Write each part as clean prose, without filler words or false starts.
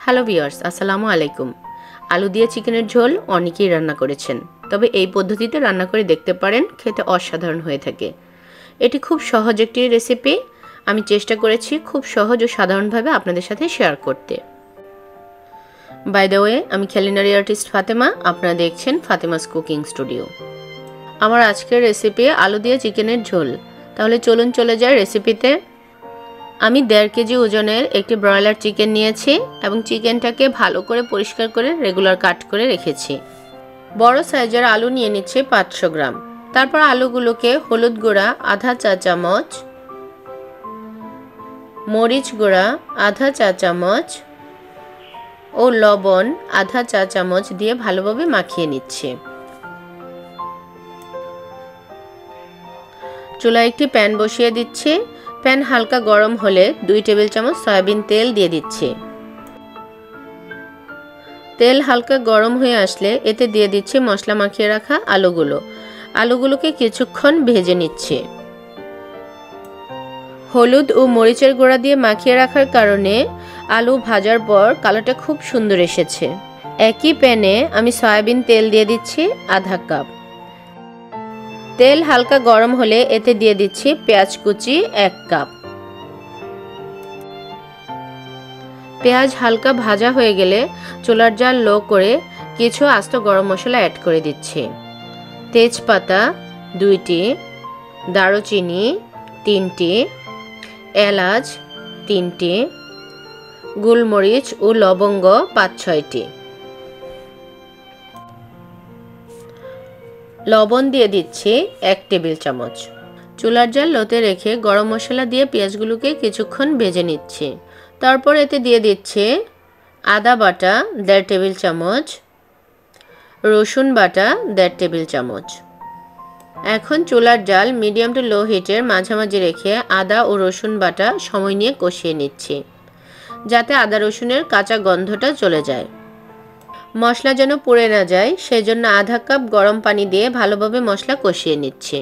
Hello viewers, আসসালামু আলাইকুম। আলু দিয়ে চিকেনের ঝোল অনেকেই রান্না করেছেন, তবে এই পদ্ধতিতে রান্না করে দেখতে পারেন, খেতে অসাধারণ হয়ে থাকে। এটি খুব সহজ একটি রেসিপি। আমি চেষ্টা করেছি খুব সহজ ও সাধারণভাবে আপনাদের সাথে শেয়ার করতে। বাই দ্য ওয়ে, আমি কুলিনারি আর্টিস্ট ফাতেমা, আপনারা দেখছেন ফাতেমাস কুকিং স্টুডিও। আমার আজকের রেসিপি আলু দিয়ে চিকেনের ঝোল। তাহলে চলুন চলে যাই রেসিপিতে। আমি 1.5 কেজি ওজনের একটি ব্রয়লার চিকেন নিয়েছি এবং চিকেনটাকে ভালো করে পরিষ্কার করে রেগুলার কাট করে রেখেছি। বড় সাইজের আলু নিয়ে নিচ্ছি 500 গ্রাম। তারপর আলুগুলোকে হলুদ গুঁড়া আধা চা চামচ, মরিচ গুঁড়া আধা চা চামচ ও লবণ আধা চা চামচ দিয়ে ভালোভাবে মাখিয়ে নিচ্ছি। চুলায় একটি প্যান বসিয়ে দিচ্ছি। প্যান হালকা গরম হলে 2 টেবিল চামচ সয়াবিন তেল দিয়ে দিচ্ছি। তেল হালকা গরম হয়ে আসলে এতে দিয়ে দিচ্ছি মশলা মাখিয়ে রাখা আলুগুলোকে কিছুক্ষণ ভেজে নিচ্ছি। হলুদ ও মরিচের গুঁড়া দিয়ে মাখিয়ে রাখার কারণে আলু ভাজার পর কালারটা খুব সুন্দর এসেছে। একই প্যানে আমি সয়াবিন তেল দিয়ে দিচ্ছি আধা কাপ। তেল হালকা গরম হলে এতে দিয়ে দিচ্ছি পেঁয়াজ কুচি 1 কাপ। পেঁয়াজ হালকা ভাজা হয়ে গেলে চুলার জাল লো করে কিছু আস্ত গরম মশলা অ্যাড করে দিচ্ছি। তেজপাতা 2টি, দারুচিনি 3টি, এলাচ 3টি, গোলমরিচ ও লবঙ্গ 5-6টি। লবণ দিয়ে দিচ্ছি 1 টেবিল চামচ। চুলার জাল লোতে রেখে গরম মশলা দিয়ে পেঁয়াজগুলোকে কিছুক্ষণ ভেজে নিচ্ছি। তারপর এতে দিয়ে দিচ্ছি আদা বাটা 1.5 টেবিল চামচ, রসুন বাটা 1.5 টেবিল চামচ। এখন চুলার জাল মিডিয়াম টু লো হিটের মাঝামাঝি রেখে আদা ও রসুন বাটা সময় নিয়ে কষিয়ে নিচ্ছি, যাতে আদা রসুনের কাঁচা গন্ধটা চলে যায়। মশলা যেন পুড়ে না যায়, সেজন্য আধা কাপ গরম পানি দিয়ে ভালোভাবে মশলা কষিয়ে নিচ্ছি।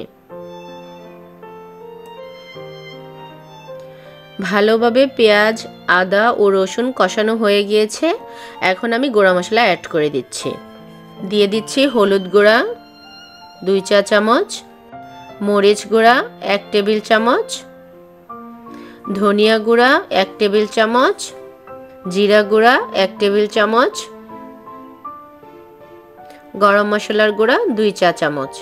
ভালোভাবে পেঁয়াজ, আদা ও রসুন কষানো হয়ে গিয়েছে। এখন আমি গুঁড়া মশলা অ্যাড করে দিচ্ছি। দিয়ে দিচ্ছি হলুদ গুঁড়া 2 চা চামচ, মরিচ গুঁড়া 1 টেবিল চামচ, ধনিয়া গুঁড়া 1 টেবিল চামচ, জিরা গুঁড়া 1 টেবিল চামচ, গরম মশলার গুঁড়া 2 চা চামচ।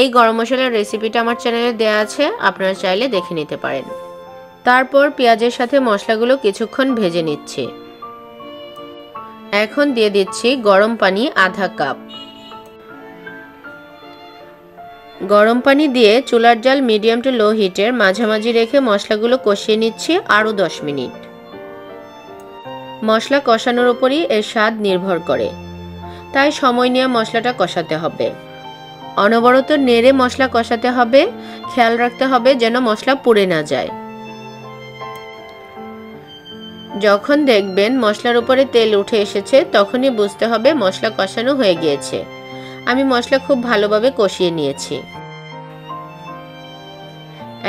এই গরম মশলার রেসিপিটা আমার চ্যানেলে দেওয়া আছে, আপনারা চাইলে দেখে নিতে পারেন। তারপর পেঁয়াজের সাথে মশলাগুলো কিছুক্ষণ ভেজে নিচ্ছি। এখন দিয়ে দিচ্ছি গরম পানি আধা কাপ। গরম পানি দিয়ে চুলার জাল মিডিয়াম টু লো হিটের মাঝামাঝি রেখে মশলাগুলো কষিয়ে নিচ্ছি আরও 10 মিনিট। মশলা কষানোর উপরই এর স্বাদ নির্ভর করে, তাই সময় নিয়ে মশলাটা কষাতে হবে। অনবরত নেড়ে মশলা কষাতে হবে, খেয়াল রাখতে হবে যেন মশলা পুড়ে না যায়। যখন দেখবেন মশলার উপরে তেল উঠে এসেছে, তখনই বুঝতে হবে মশলা কষানো হয়ে গিয়েছে। আমি মশলা খুব ভালোভাবে কষিয়ে নিয়েছি।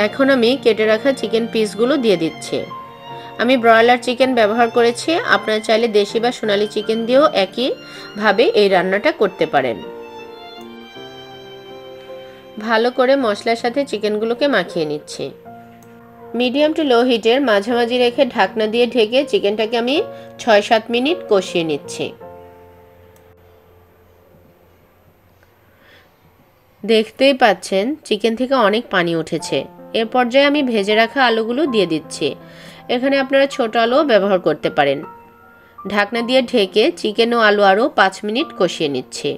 এখন আমি কেটে রাখা চিকেন পিসগুলো দিয়ে দিচ্ছি। আমি ব্রয়লার চিকেন ব্যবহার করেছি, আপনারা চাইলে দেশি বা সোনালী চিকেন দিয়েও একইভাবে এই রান্নাটা করতে পারেন। ভালো করে মশলার সাথে চিকেনগুলোকে মাখিয়ে নিচ্ছি। মিডিয়াম টু লো হিটের মাঝামাঝি রেখে ঢাকনা দিয়ে ঢেকে চিকেনটাকে আমি 6-7 মিনিট কষিয়ে নিচ্ছি। দেখতেই পাচ্ছেন চিকেন থেকে অনেক পানি উঠেছে। এর পর্যায়ে আমি ভেজে রাখা আলুগুলো দিয়ে দিচ্ছি। এখানে আপনারা ছোট আলুও ব্যবহার করতে পারেন। ঢাকনা দিয়ে ঢেকে চিকেন ও আলু আরও 5 মিনিট কষিয়ে নিচ্ছি।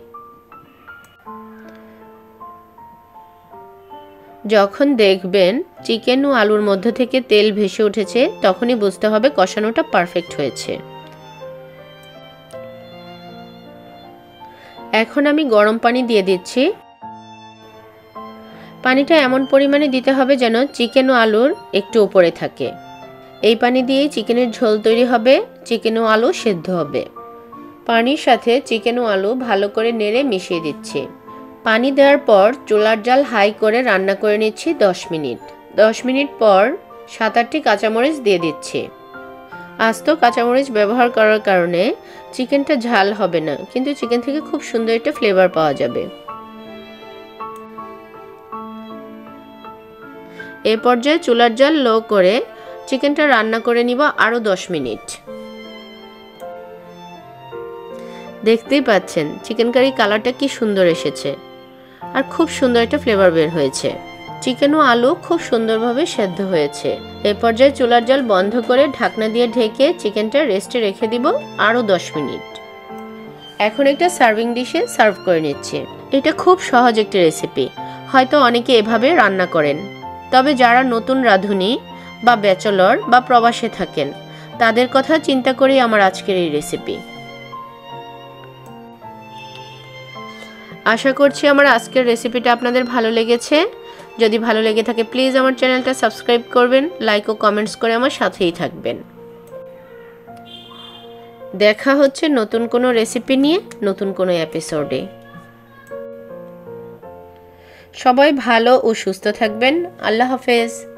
যখন দেখবেন চিকেন ও আলুর মধ্য থেকে তেল ভেসে উঠেছে, তখনই বুঝতে হবে কষানোটা পারফেক্ট হয়েছে। এখন আমি গরম পানি দিয়ে দিচ্ছি। পানিটা এমন পরিমাণে দিতে হবে যেন চিকেন ও আলুর একটু উপরে থাকে। এই পানি দিয়েই চিকেনের ঝোল তৈরি হবে, চিকেন ও আলু সেদ্ধ হবে। পানির সাথে চিকেন ও আলু ভালো করে নেড়ে মিশিয়ে দিচ্ছি। পানি দেওয়ার পর চুলার জাল হাই করে রান্না করে নিচ্ছি 10 মিনিট। 10 মিনিট পর 7-8টি কাঁচামরিচ দিয়ে দিচ্ছি। আস্ত কাঁচামরিচ ব্যবহার করার কারণে চিকেনটা ঝাল হবে না, কিন্তু চিকেন থেকে খুব সুন্দর একটা ফ্লেভার পাওয়া যাবে। এই পর্যায়ে চুলার জাল লো করে চিকেনটা রান্না করে নিব আরও 10 মিনিট। দেখতেই পাচ্ছেন চিকেন কারি কালারটা কি সুন্দর এসেছে আর খুব সুন্দর একটা ফ্লেভার বের হয়েছে। চিকেন ও আলু খুব সুন্দরভাবে সেদ্ধ হয়েছে। এই পর্যায়ে চুলার জাল বন্ধ করে ঢাকনা দিয়ে ঢেকে চিকেনটা রেস্টে রেখে দিব আরও 10 মিনিট। এখন একটা সার্ভিং ডিশে সার্ভ করে নিচ্ছি। এটা খুব সহজ একটি রেসিপি, হয়তো অনেকে এভাবে রান্না করেন, তবে যারা নতুন রাঁধুনি বা ব্যাচেলর বা প্রবাসে থাকেন তাদের কথা চিন্তা করেই আমার আজকের এই রেসিপি। আশা করছি আমার আজকের রেসিপিটা আপনাদের ভালো লেগেছে। যদি ভালো লেগে থাকে প্লিজ আমার চ্যানেলটা সাবস্ক্রাইব করবেন, লাইক ও কমেন্টস করে আমার সাথেই থাকবেন। দেখা হচ্ছে নতুন কোনো রেসিপি নিয়ে নতুন কোনো এপিসোডে। সবাই ভালো ও সুস্থ থাকবেন। আল্লাহ হাফেজ।